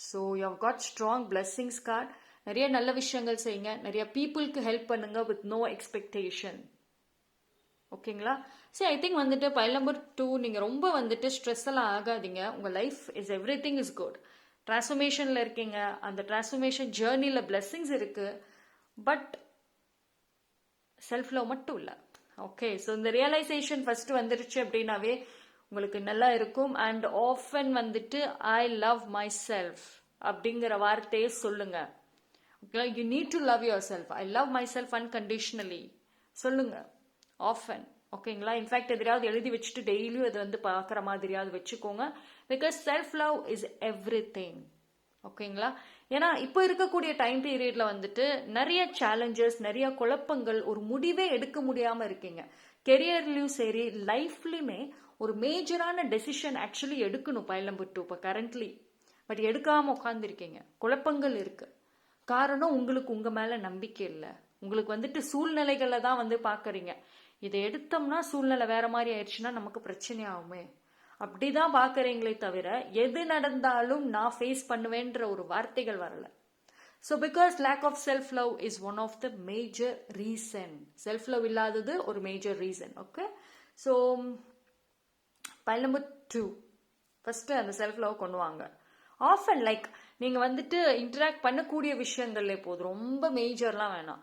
A: So you have got strong blessings card. நிறைய நல்ல விஷயங்கள் செய்யுங்க. நிறைய பீப்புளுக்கு ஹெல்ப் பண்ணுங்க வித் நோ எக்ஸ்பெக்டேஷன். ஓகேங்களா? சரி, ஐ திங்க் வந்துட்டு பைல் நம்பர் 2, நீங்கள் ரொம்ப வந்துட்டு ஸ்ட்ரெஸ் எல்லாம் ஆகாதீங்க. உங்கள் life is everything is good. டிரான்ஸ்ஃபர்மேஷனில் இருக்கீங்க. அந்த டிரான்ஸ்ஃபர்மேஷன் ஜேர்னியில் பிளெஸ்ஸிங்ஸ் இருக்குது. பட் செல்ஃப் லவ் மட்டும் இல்லை. ஓகே, ஸோ இந்த ரியலைசேஷன் ஃபர்ஸ்ட் வந்துருச்சு அப்படின்னாவே உங்களுக்கு நல்லா இருக்கும். அண்ட் ஆஃபன் வந்துட்டு ஐ லவ் மை செல்ஃப் அப்படிங்கிற வார்த்தையை சொல்லுங்க. Okay, you need to love your self. I love myself unconditionally சொல்லுங்க ஆஃபன். ஓகேங்களா? இன்ஃபேக்ட் எதிராவது எழுதி வச்சுட்டு டெய்லியும் அதை வந்து பார்க்குற மாதிரியாவது வச்சுக்கோங்க. Because self love is everything. ஓகேங்களா? ஏன்னா இப்போ இருக்கக்கூடிய டைம் பீரியட்ல வந்துட்டு நிறைய சேலஞ்சஸ், நிறைய குழப்பங்கள், ஒரு முடிவே எடுக்க முடியாம இருக்கீங்க. கெரியர்லயும் சரி, லைஃப்லயுமே ஒரு மேஜரான டெசிஷன் ஆக்சுவலி எடுக்கணும் பைல் நம்பர் 2 இப்போ கரண்ட்லி. பட் எடுக்காம உட்காந்துருக்கீங்க. குழப்பங்கள் இருக்கு. காரணம் உங்களுக்கு உங்க மேல நம்பிக்கை இல்லை. உங்களுக்கு வந்துட்டு சூழ்நிலைகளை தான் வந்து பாக்குறீங்க. இதை எடுத்தோம்னா சூழ்நிலை வேற மாதிரி ஆயிடுச்சுன்னா நமக்கு பிரச்சனை ஆகுமே, அப்படிதான் பாக்குறீங்களே தவிர எது நடந்தாலும் நான் ஃபேஸ் பண்ணுவேன்ற ஒரு வார்த்தைகள் வரல. So because lack of self love is one of the major reason. Self love இல்லாதது ஒரு major reason. Okay, so pile number 2 first அந்த செல்ஃப் லவ் கொண்டு வாங்க. ஆஃபன் லைக் நீங்க வந்துட்டு இன்டராக்ட் பண்ணக்கூடிய விஷயங்கள்ல போதும், ரொம்ப மேஜர்லாம் வேணாம்.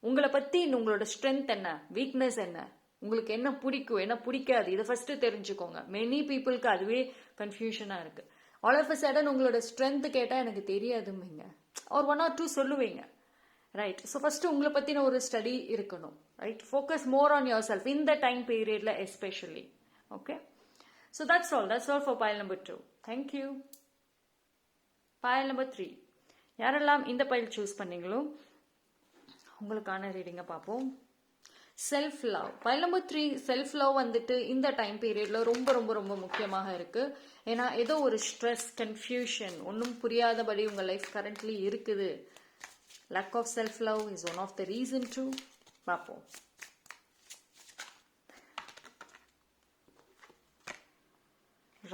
A: உங்களை பத்தி உங்களோட ஸ்ட்ரென்த் என்ன, வீக்னஸ் என்ன, உங்களுக்கு என்ன பிடிக்கும் என்ன பிடிக்காது, இதை ஃபர்ஸ்ட் தெரிஞ்சுக்கோங்க. மெனி பீப்புளுக்கு அதுவே கன்ஃபியூஷனா இருக்கு. ஆல் ஆஃப் அ சடன் உங்களோட ஸ்ட்ரென்த் கேட்டா எனக்கு தெரியாதுங்க, ஒரு 1 or 2 சொல்லுவீங்க. ரைட்? ஸோ ஃபர்ஸ்ட் உங்களை பத்தின ஒரு ஸ்டடி இருக்கணும். Right? Focus more on your self இந்த டைம் பீரியட்ல especially. Okay, so that's all for file number 2. Thank you. File number 3, யாரெல்லாம் இந்த பைல் சூஸ் பண்ணீங்களோ உங்களுக்கான ரீடிங்கை பார்ப்போம். Self love file number 3. Self love வந்துட்டு இந்த டைம் பீரியட்ல ரொம்ப ரொம்ப ரொம்ப முக்கியமாக இருக்கு. ஏன்னா ஏதோ ஒரு ஸ்ட்ரெஸ், கன்ஃபியூஷன், ஒன்றும் புரியாதபடி உங்க லைஃப் கரண்ட்லி இருக்குது. Lack of self love is one of the reason to. பார்ப்போம்.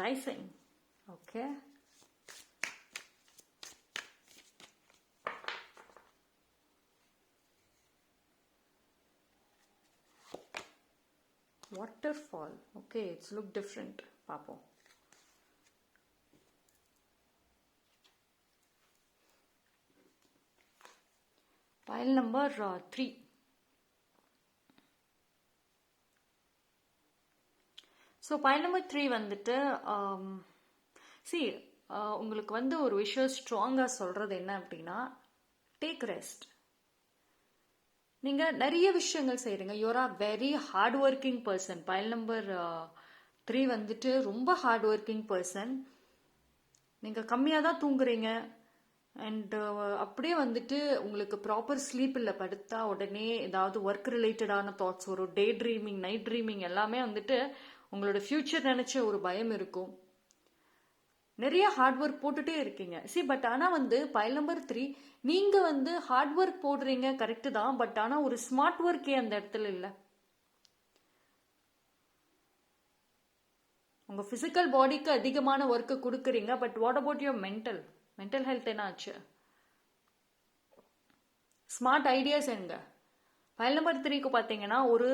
A: Rising. Okay, waterfall. Okay, it's look different. பாப்போம். Pile number 3. So pile number 3 வந்துட்டு உங்களுக்கு வந்து ஒரு விஷயம் ஸ்ட்ராங்கா சொல்றது என்ன அப்படின்னா, டேக் ரெஸ்ட். நீங்க நிறைய விஷயங்கள் செய்றீங்க. You're a very hard working person. Pile number 3 வந்துட்டு ரொம்ப ஹார்ட் ஒர்க்கிங் பர்சன். நீங்க கம்மியா தான் தூங்குறீங்க. அண்ட் அப்படியே வந்துட்டு உங்களுக்கு ப்ராப்பர் ஸ்லீப் இல்லை. படுத்தா உடனே ஏதாவது ஒர்க் ரிலேட்டடான தாட்ஸ் வரும். டே ட்ரீமிங், நைட் ட்ரீமிங் எல்லாமே வந்துட்டு உங்களோட ஃபியூச்சர் நினைச்ச ஒரு பயம் இருக்கும். நிறைய ஹார்ட் ஒர்க் போட்டுட்டே இருக்கீங்க. பட் ஆனா வந்து பைல் நம்பர் 3 நீங்க வந்து ஹார்ட் ஒர்க் போடுறீங்க, கரெக்ட் தான். பட் ஆனா ஒரு ஸ்மார்ட் ஒர்க்கே அந்த இடத்துல இல்ல. உங்க பிசிக்கல் பாடிக்கு அதிகமான ஒர்க்கு கொடுக்குறீங்க. But what about your mental health என்ன ஆச்சு? ஸ்மார்ட் ஐடியாஸ் எங்க? பைல் நம்பர் 3க்கு பாத்தீங்கன்னா ஒரு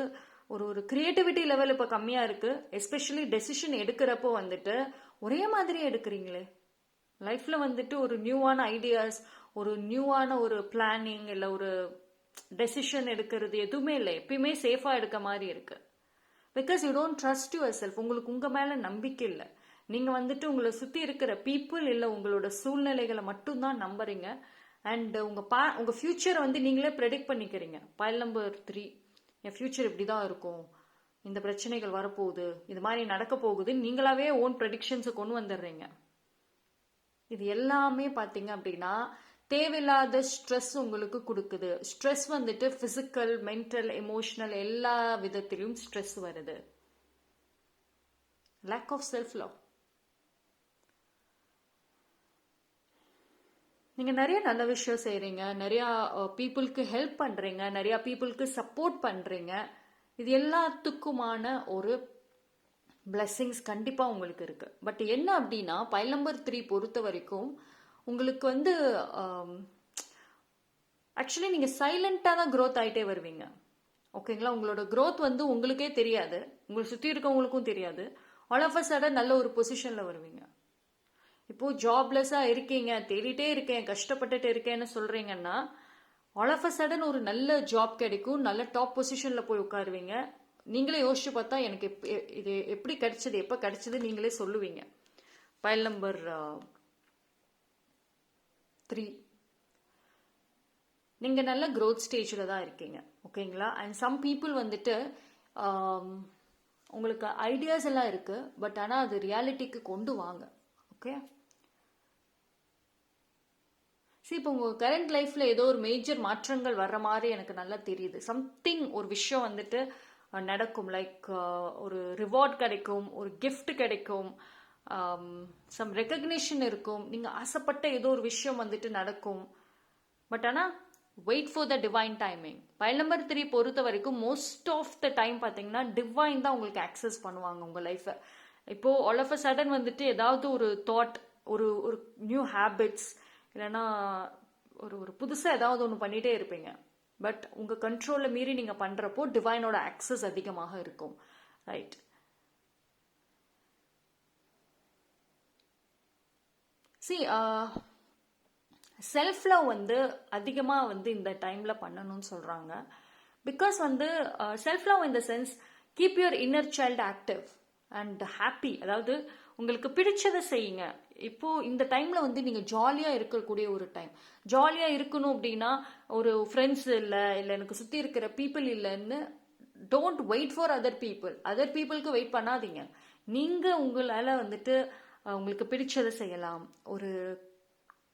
A: ஒரு கிரியேட்டிவிட்டி லெவல் இப்ப கம்மியா இருக்கு. எஸ்பெஷலி டெசிஷன் எடுக்கிறப்போ வந்துட்டு ஒரே மாதிரி எடுக்கிறீங்களே. லைஃப்ல வந்துட்டு ஒரு நியூவான ஐடியாஸ், ஒரு நியூவான ஒரு பிளானிங், இல்ல ஒரு டெசிஷன் எடுக்கிறது எதுவுமே இல்லை. எப்பயுமே சேஃபா எடுக்க மாதிரி இருக்கு. Because you don't trust your self. உங்களுக்கு உங்க மேல நம்பிக்கை இல்லை. நீங்க வந்துட்டு உங்களை சுத்தி இருக்கிற பீப்புள் இல்ல உங்களோட சூழ்நிலைகளை மட்டும்தான் நம்புறீங்க. அண்ட் உங்க ஃபியூச்சரை வந்து நீங்களே ப்ரெடிக்ட் பண்ணிக்கிறீங்க. பைல் நம்பர் 3 என் ஃபியூச்சர் இப்படிதான் இருக்கும், இந்த பிரச்சனைகள் வரப்போகுது, இது மாதிரி நடக்க போகுது, நீங்களாவே ஓன் ப்ரெடிக்ஷன்ஸை கொண்டு வந்துடுறீங்க. இது எல்லாமே பாத்தீங்க அப்படின்னா தேவையில்லாத ஸ்ட்ரெஸ் உங்களுக்கு கொடுக்குது. ஸ்ட்ரெஸ் வந்துட்டு பிசிக்கல், மென்டல், எமோஷனல் எல்லா விதத்திலும் ஸ்ட்ரெஸ் வருது. Lack of self love. நீங்கள் நிறைய நல்ல விஷயம் செய்கிறீங்க, நிறையா பீப்புளுக்கு ஹெல்ப் பண்ணுறீங்க, நிறையா பீப்புளுக்கு சப்போர்ட் பண்ணுறீங்க. இது எல்லாத்துக்குமான ஒரு பிளெஸ்ஸிங்ஸ் கண்டிப்பாக உங்களுக்கு இருக்குது. பட் என்ன அப்படின்னா, பைல் நம்பர் 3 பொறுத்த வரைக்கும் உங்களுக்கு வந்து ஆக்சுவலி நீங்கள் சைலண்ட்டாக தான் க்ரோத் ஆகிட்டே வருவீங்க. ஓகேங்களா? உங்களோட க்ரோத் வந்து உங்களுக்கே தெரியாது, உங்களை சுற்றி இருக்கவங்களுக்கும் தெரியாது. ஆல் ஆஃப் அ சடன் நல்ல ஒரு பொசிஷனில் வருவீங்க. இப்போது ஜாப்லெஸ்ஸாக இருக்கீங்க, தேடிட்டே இருக்கேன், கஷ்டப்பட்டுட்டு இருக்கேன்னு சொல்கிறீங்கன்னா, ஆல் ஆஃப் அ சடன் ஒரு நல்ல ஜாப் கிடைக்கும், நல்ல டாப் பொசிஷனில் போய் உட்காருவீங்க. நீங்களே யோசிச்சு பார்த்தா எனக்கு இது எப்படி கிடைச்சது, எப்போ கிடைச்சது நீங்களே சொல்லுவீங்க. பைல் நம்பர் 3, நீங்கள் நல்ல க்ரோத் ஸ்டேஜில் தான் இருக்கீங்க. ஓகேங்களா? அண்ட் சம் பீப்புள் வந்துட்டு உங்களுக்கு ஐடியாஸ் எல்லாம் இருக்குது, பட் ஆனால் அது ரியாலிட்டிக்கு கொண்டு வாங்க. ஓகே? சரி, இப்போ உங்கள் கரண்ட் லைஃப்பில் ஏதோ ஒரு மேஜர் மாற்றங்கள் வர்ற மாதிரி எனக்கு நல்லா தெரியுது. சம்திங் ஒரு விஷயம் வந்துட்டு நடக்கும், லைக் ஒரு ரிவார்ட் கிடைக்கும், ஒரு கிஃப்ட் கிடைக்கும், சம் ரெக்கக்னிஷன் இருக்கும், நீங்கள் ஆசைப்பட்ட ஏதோ ஒரு விஷயம் வந்துட்டு நடக்கும். பட் ஆனால் wait for the divine timing. Pile number 3 பொறுத்த வரைக்கும் மோஸ்ட் ஆஃப் த டைம் பார்த்தீங்கன்னா டிவைன் தான் உங்களுக்கு ஆக்சஸ் பண்ணுவாங்க உங்கள் லைஃப்பை. இப்போது ஆல் ஆஃப் அ சடன் வந்துட்டு ஏதாவது ஒரு தாட், ஒரு நியூ ஹேபிட்ஸ், இல்லைன்னா ஒரு புதுசாக ஏதாவது ஒன்று பண்ணிகிட்டே இருப்பீங்க. பட் உங்கள் கண்ட்ரோலில் மீறி நீங்கள் பண்ணுறப்போ டிவைனோட ஆக்சஸ் அதிகமாக இருக்கும். ரைட்? செல்ஃப் லவ் வந்து அதிகமாக வந்து இந்த டைமில் பண்ணணும்னு சொல்கிறாங்க. பிகாஸ் வந்து self love in the sense keep your inner child active and happy. அதாவது உங்களுக்கு பிடிச்சதை செய்யுங்க. இப்போது இந்த டைமில் வந்து நீங்கள் ஜாலியாக இருக்கக்கூடிய ஒரு டைம். ஜாலியாக இருக்கணும் அப்படின்னா ஒரு ஃப்ரெண்ட்ஸ் இல்லை எனக்கு சுற்றி இருக்கிற பீப்புள் இல்லைன்னு don't wait for other people. Other பீப்புளுக்கு வெயிட் பண்ணாதீங்க. நீங்கள் உங்களால் வந்துட்டு உங்களுக்கு பிடிச்சதை செய்யலாம். ஒரு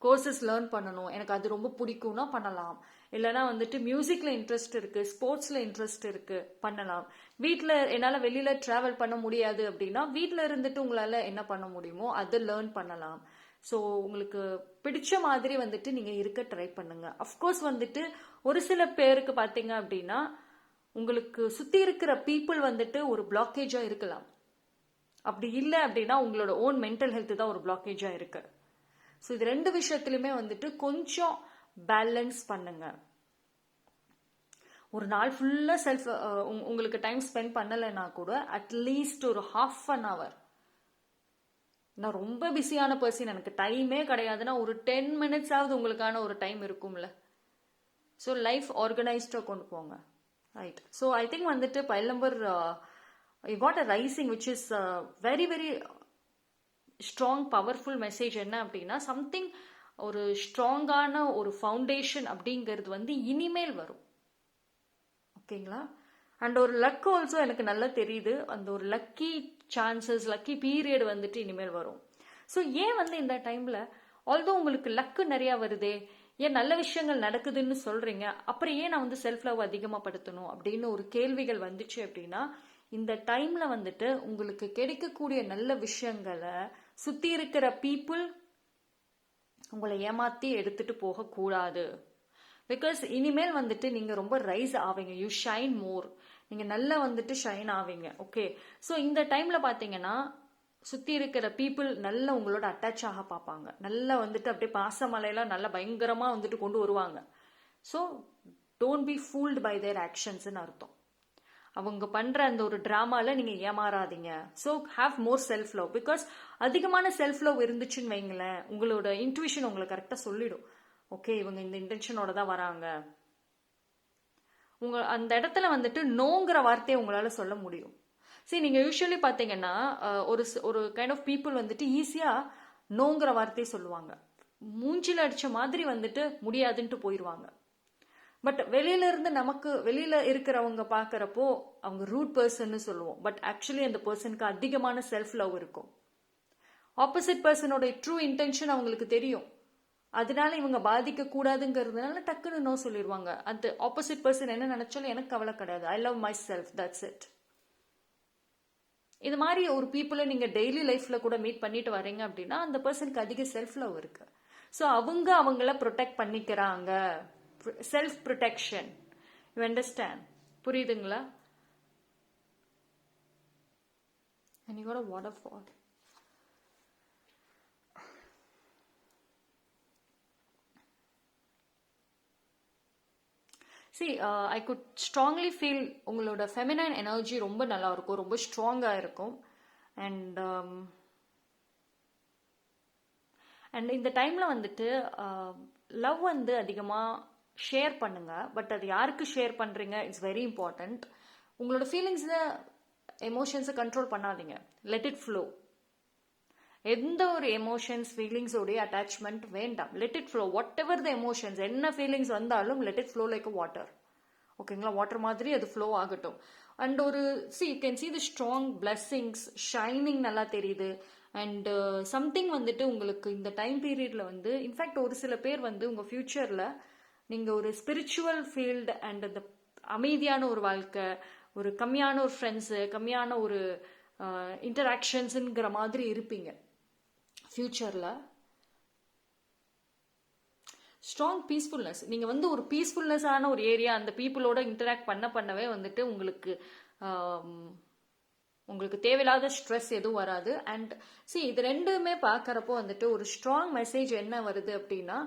A: கோர்சஸ் லேர்ன் பண்ணணும், எனக்கு அது ரொம்ப பிடிக்கும்னா பண்ணலாம். இல்லைனா வந்துட்டு மியூசிக்கில் இன்ட்ரெஸ்ட் இருக்குது, ஸ்போர்ட்ஸில் இன்ட்ரெஸ்ட் இருக்குது, பண்ணலாம். வீட்டில் என்னால் வெளியில் ட்ராவல் பண்ண முடியாது அப்படின்னா வீட்டில் இருந்துட்டு உங்களால் என்ன பண்ண முடியுமோ அதை லேர்ன் பண்ணலாம். ஸோ உங்களுக்கு பிடிச்ச மாதிரி வந்துட்டு நீங்கள் இருக்க ட்ரை பண்ணுங்க. அஃப்கோர்ஸ் வந்துட்டு ஒரு சில பேருக்கு பார்த்தீங்க அப்படின்னா உங்களுக்கு சுற்றி இருக்கிற பீப்புள் வந்துட்டு ஒரு பிளாக்கேஜாக இருக்கலாம். அப்படி இல்லை அப்படின்னா உங்களோட ஓன் மென்டல் ஹெல்த் தான் ஒரு பிளாக்கேஜாக இருக்கு. ஸோ இது ரெண்டு விஷயத்துலையுமே வந்துட்டு கொஞ்சம் பேலன்ஸ் பண்ணுங்க. ஒரு நாள் ஃபுல்லாக உங்களுக்கு டைம் ஸ்பெண்ட் பண்ணலைன்னா கூட அட்லீஸ்ட் ஒரு ½ நான் ரொம்ப பிஸியான பர்சன், எனக்கு டைமே கிடையாதுன்னா ஒரு 10 minutes உங்களுக்கான ஒரு டைம் இருக்கும்ல. ஸோ லைஃப் ஆர்கனைஸ்டாக கொண்டு போங்க. ரைட்? ஸோ ஐ திங்க் வந்துட்டு file number you got a rising which is very very strong powerful message. என்ன அப்படின்னா சம்திங் ஒரு ஸ்ட்ராங்கான ஒரு ஃபவுண்டேஷன் அப்படிங்கிறது வந்து இனிமேல் வரும். ஓகேங்களா? அண்ட் ஒரு லக் ஆல்சோ எனக்கு நல்லா தெரியுது. அந்த ஒரு லக்கி சான்சஸ், லக்கி பீரியட் வந்துட்டு இனிமேல் வரும். ஸோ ஏன் வந்து இந்த டைமில் ஆல்தோ உங்களுக்கு லக்கு நிறையா வருதே, ஏன் நல்ல விஷயங்கள் நடக்குதுன்னு சொல்கிறீங்க, அப்புறம் ஏன் நான் வந்து செல்ஃப் லவ் அதிகமாக படுத்தணும் அப்படின்னு ஒரு கேள்விகள் வந்துச்சு அப்படின்னா இந்த டைமில் வந்துட்டு உங்களுக்கு கிடைக்கக்கூடிய நல்ல விஷயங்களை சுற்றி இருக்கிற பீப்புள் உங்களை ஏமாற்றி எடுத்துகிட்டு போகக்கூடாது. பிகாஸ் இனிமேல் வந்துட்டு நீங்கள் ரொம்ப ரைஸ் ஆவீங்க, யூ ஷைன் மோர், நீங்கள் நல்லா வந்துட்டு ஷைன் ஆவீங்க. ஓகே? ஸோ இந்த டைமில் பார்த்தீங்கன்னா சுற்றி இருக்கிற பீப்புள் நல்லா உங்களோட அட்டாச் ஆக பார்ப்பாங்க, நல்லா வந்துட்டு அப்படியே பாசமலையெல்லாம் நல்லா பயங்கரமாக வந்துட்டு கொண்டு வருவாங்க. So don't be fooled by their ஆக்ஷன்ஸ்ன்னு அர்த்தம். அவங்க பண்ணுற அந்த ஒரு ட்ராமாவில் நீங்கள் ஏமாறாதீங்க. So have more self love. Because அதிகமான செல்ஃப் லவ் இருந்துச்சுன்னு வைங்களேன், உங்களோட இன்ட்யூஷன் உங்களை கரெக்டாக சொல்லிடும். ஓகே, இவங்க இந்த இன்டென்ஷனோட தான் வராங்க. அந்த இடத்துல வந்துட்டு நோங்கிற வார்த்தையை உங்களால் சொல்ல முடியும். சரி, நீங்கள் யூஸ்வலி பார்த்தீங்கன்னா ஒரு கைண்ட் ஆஃப் பீப்புள் வந்துட்டு ஈஸியாக நோங்கிற வார்த்தையை சொல்லுவாங்க, மூஞ்சில் அடித்த மாதிரி வந்துட்டு முடியாதுன்ட்டு போயிடுவாங்க. பட் வெளியில இருக்கிறவங்க பார்க்குறப்போ அவங்க ரூட் பர்சன்னு சொல்லுவோம். பட் ஆக்சுவலி அந்த பர்சனுக்கு அதிகமான செல்ஃப் லவ் இருக்கும். ஆப்போசிட் பர்சனோட ட்ரூ இன்டென்ஷன் அவங்களுக்கு தெரியும். அதனால இவங்க பாதிக்க கூடாதுங்கிறதுனால டக்குன்னு நோ சொல்லிடுவாங்க. அந்த ஆப்போசிட் பர்சன் என்ன நினைச்சாலும் எனக்கு கவலை கிடையாது, ஐ love my self, that's it. இது மாதிரி ஒரு பீப்புளை நீங்கள் டெய்லி லைஃப்பில் கூட மீட் பண்ணிட்டு வரீங்க அப்படின்னா அந்த பர்சனுக்கு அதிக செல்ஃப் லவ் இருக்கு. ஸோ அவங்கள ப்ரொடெக்ட் பண்ணிக்கிறாங்க. Self protection. You understand? புரியுதுங்களா? And you got a waterfall. See, I could strongly feel உங்களோட feminine energy ரொம்ப நல்லா இருக்கும், ரொம்ப ஸ்ட்ராங்காக இருக்கும். அண்ட் இந்த டைமில் வந்துட்டு லவ் வந்து அதிகமாக ஷேர் பண்ணுங்க. பட் அது யாருக்கு ஷேர் பண்ணுறீங்க இட்ஸ் வெரி இம்பார்ட்டண்ட். உங்களோட ஃபீலிங்ஸில் எமோஷன்ஸை கண்ட்ரோல் பண்ணாதீங்க. Let it flow. எந்த ஒரு எமோஷன்ஸ் ஃபீலிங்ஸோடைய அட்டாச்மெண்ட் வேண்டாம். Let it flow. What ever the emotions, என்ன ஃபீலிங்ஸ் வந்தாலும் let it flow like a water. ஓகேங்களா? வாட்டர் மாதிரி அது ஃப்ளோ ஆகட்டும். அண்ட் ஒரு you can see the strong blessings shining நல்லா தெரியுது. அண்ட் சம்திங் வந்துட்டு உங்களுக்கு இந்த டைம் பீரியட்ல வந்து இன்ஃபேக்ட் ஒரு சில பேர் வந்து உங்கள் ஃபியூச்சரில் நீங்கள் ஒரு ஸ்பிரிச்சுவல் ஃபீல்டு அண்ட் அந்த அமைதியான ஒரு வாழ்க்கை, ஒரு கம்மியான ஒரு ஃப்ரெண்ட்ஸு, கம்மியான ஒரு இன்டராக்ஷன்ஸுங்கிற மாதிரி இருப்பீங்க ஃபியூச்சரில். Strong peacefulness. நீங்கள் வந்து ஒரு பீஸ்ஃபுல்னஸான ஒரு ஏரியா, அந்த பீப்புளோட இன்டராக்ட் பண்ணவே வந்துட்டு உங்களுக்கு தேவையில்லாத ஸ்ட்ரெஸ் எதுவும் வராது. அண்ட் இது ரெண்டுமே பார்க்குறப்போ வந்துட்டு ஒரு ஸ்ட்ராங் மெசேஜ் என்ன வருது அப்படின்னா,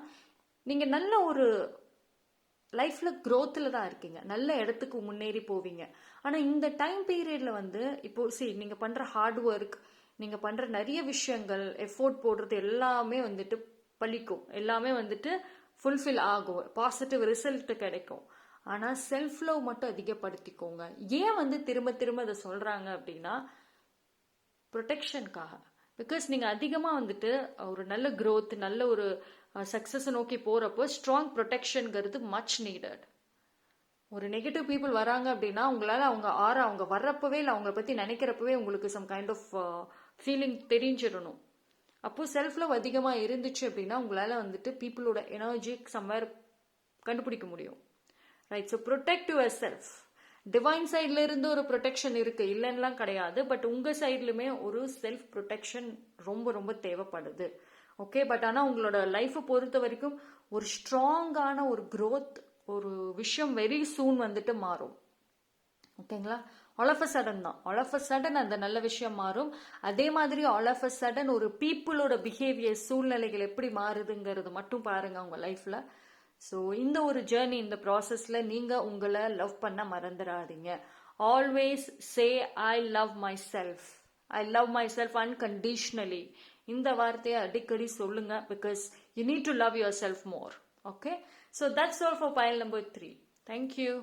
A: நீங்கள் நல்ல ஒரு லைஃப்பில் க்ரோத்தில் தான் இருக்கீங்க, நல்ல இடத்துக்கு முன்னேறி போவீங்க. ஆனால் இந்த டைம் பீரியடில் வந்து இப்போ நீங்கள் பண்ணுற ஹார்ட் ஒர்க், நீங்கள் பண்ணுற நிறைய விஷயங்கள், எஃபோர்ட் போடுறது எல்லாமே வந்துட்டு பலிக்கும், எல்லாமே வந்துட்டு ஃபுல்ஃபில் ஆகும், பாசிட்டிவ் ரிசல்ட் கிடைக்கும். ஆனால் செல்ஃப் லவ் மட்டும் அதிகப்படுத்திக்கோங்க. ஏன் வந்து திரும்ப திரும்ப அதை சொல்கிறாங்க அப்படின்னா, ப்ரொடெக்ஷனுக்காக. பிகாஸ் நீங்கள் அதிகமாக வந்துட்டு ஒரு நல்ல க்ரோத், நல்ல ஒரு சக்ஸஸை நோக்கி போகிறப்போ ஸ்ட்ராங் ப்ரொடெக்ஷனுங்கிறது மச் நீடட். ஒரு நெகட்டிவ் பீப்புள் வராங்க அப்படின்னா உங்களால் அவங்க வர்றப்பவே இல்லை அவங்கள பற்றி நினைக்கிறப்பவே உங்களுக்கு சம் கைண்ட் ஆஃப் ஃபீலிங் தெரிஞ்சிடணும். அப்போது செல்ஃப் லவ் அதிகமாக இருந்துச்சு அப்படின்னா உங்களால் வந்துட்டு பீப்புளோட எனர்ஜி சம்வேர் கண்டுபிடிக்க முடியும். Right? So protect your self. Divine சைட்ல இருந்து ஒரு ப்ரொடெக்ஷன் இருக்கு, இல்லைன்னுலாம் கிடையாது. பட் உங்கள் சைட்லுமே ஒரு செல்ஃப் ப்ரொடெக்ஷன் ரொம்ப ரொம்ப தேவைப்படுது. ஓகே? பட் ஆனால் உங்களோட லைஃப்பை பொறுத்த வரைக்கும் ஒரு ஸ்ட்ராங்கான ஒரு க்ரோத், ஒரு விஷயம் வெரி சூன் வந்துட்டு மாறும். ஓகேங்களா? ஆல் ஆஃப் அ சடன் தான், ஆல் ஆஃப் அ சடன் அந்த நல்ல விஷயம் மாறும். அதே மாதிரி ஆல் ஆஃப் அ சடன் ஒரு பீப்புளோட பிஹேவியர், சூழ்நிலைகள் எப்படி மாறுதுங்கிறது மட்டும் பாருங்க உங்க லைஃப்ல. ஸோ இந்த ஒரு ஜேர்னி, இந்த ப்ராசஸ்ல நீங்க உங்களை லவ் பண்ண மறந்துடாதீங்க. Always say I love my self, I love myself unconditionally. இந்த வார்த்தையை அடிக்கடி சொல்லுங்க. Because you need to love your self more. Okay? So that's all for pile number 3. Thank you.